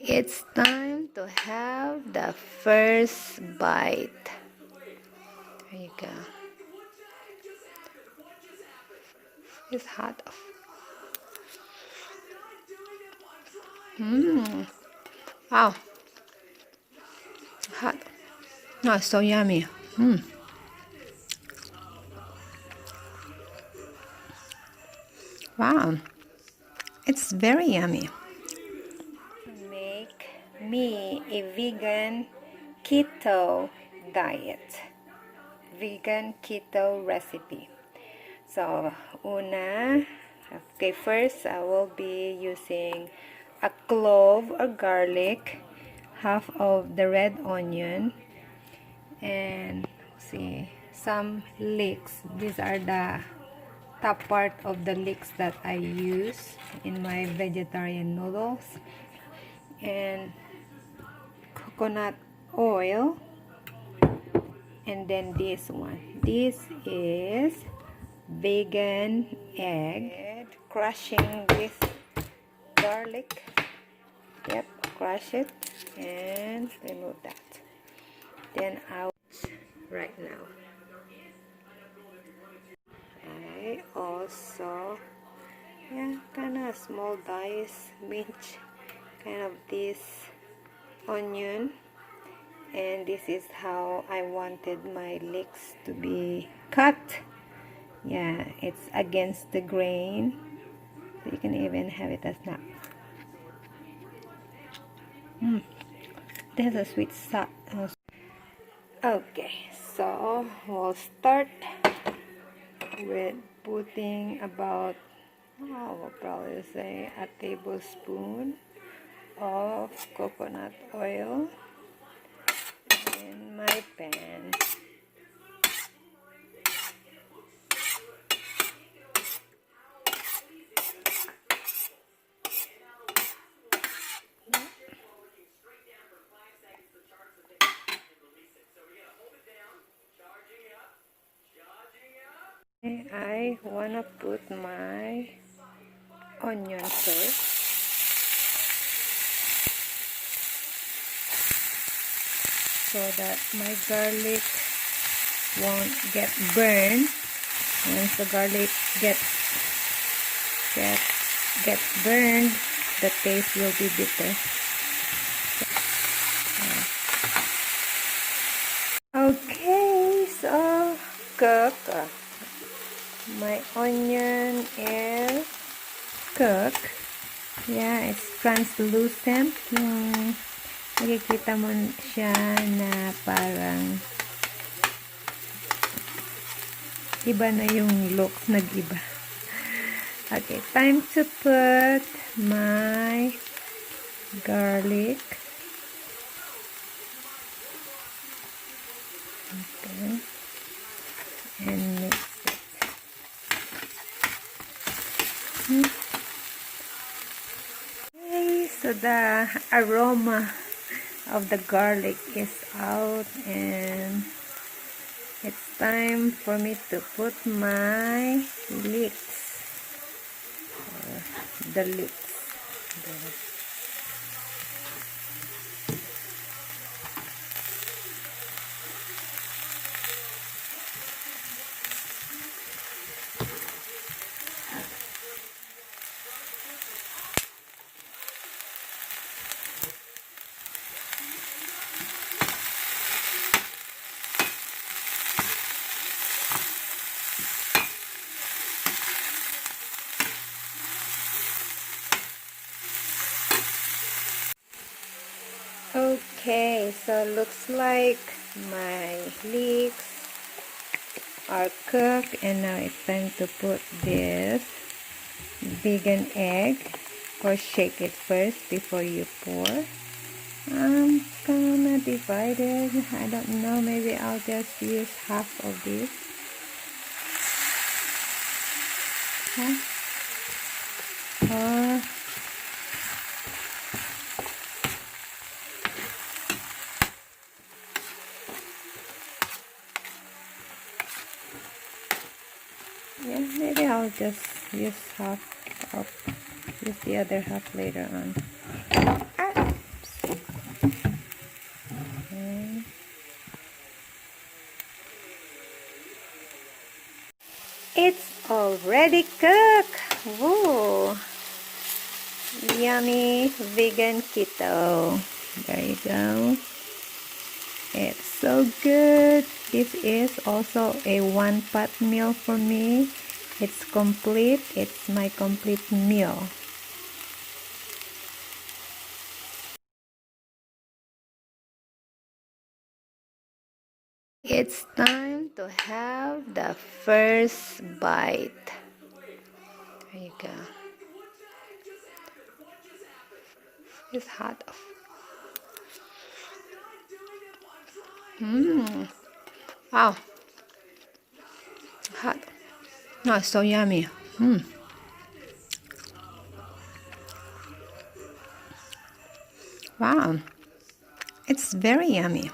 It's time to have the first bite. There you go. It's hot. Wow. Hot. No, it's so yummy. Wow. It's very yummy. Make me a vegan keto diet. Vegan keto recipe. So, first I will be using a clove or garlic, half of the red onion, and see some leeks. These are the top part of the leeks that I use in my vegetarian noodles, and coconut oil, and then this one. This is vegan egg. Crushing this garlic. Yep, crush it and remove that. Then I'll right now. I also kind of small dice mince kind of this onion, and this is how I wanted my leeks to be cut. Yeah, it's against the grain, so you can even have it as that. There's a sweet sauce. Okay, so we'll start with putting about, I'll probably say a tablespoon of coconut oil in my pan. I wanna put my onion first, so that my garlic won't get burned. Once the garlic gets burned, the taste will be bitter. Okay, so cook. My onion is cooked. Yeah, it's translucent. Nakikita mo siya na parang iba na yung looks, nag-iba. Okay, time to put my garlic. Okay. And mix it. Okay, so the aroma of the garlic is out, and it's time for me to put my leeks. The leeks. Okay, so looks like my leeks are cooked, and now it's time to put this vegan egg. Of course, shake it first before you pour. I'm gonna divide it. I don't know, maybe I'll just use half of this. Or yeah, maybe I'll just use half of, use the other half later on. already cooked. Woo! Yummy vegan keto. There you go. It's so good. This is also a one-pot meal for me. It's complete. It's my complete meal. It's time to have the first bite. There you go. It's hot. Wow. Hot. Oh, it's so yummy. Wow. It's very yummy.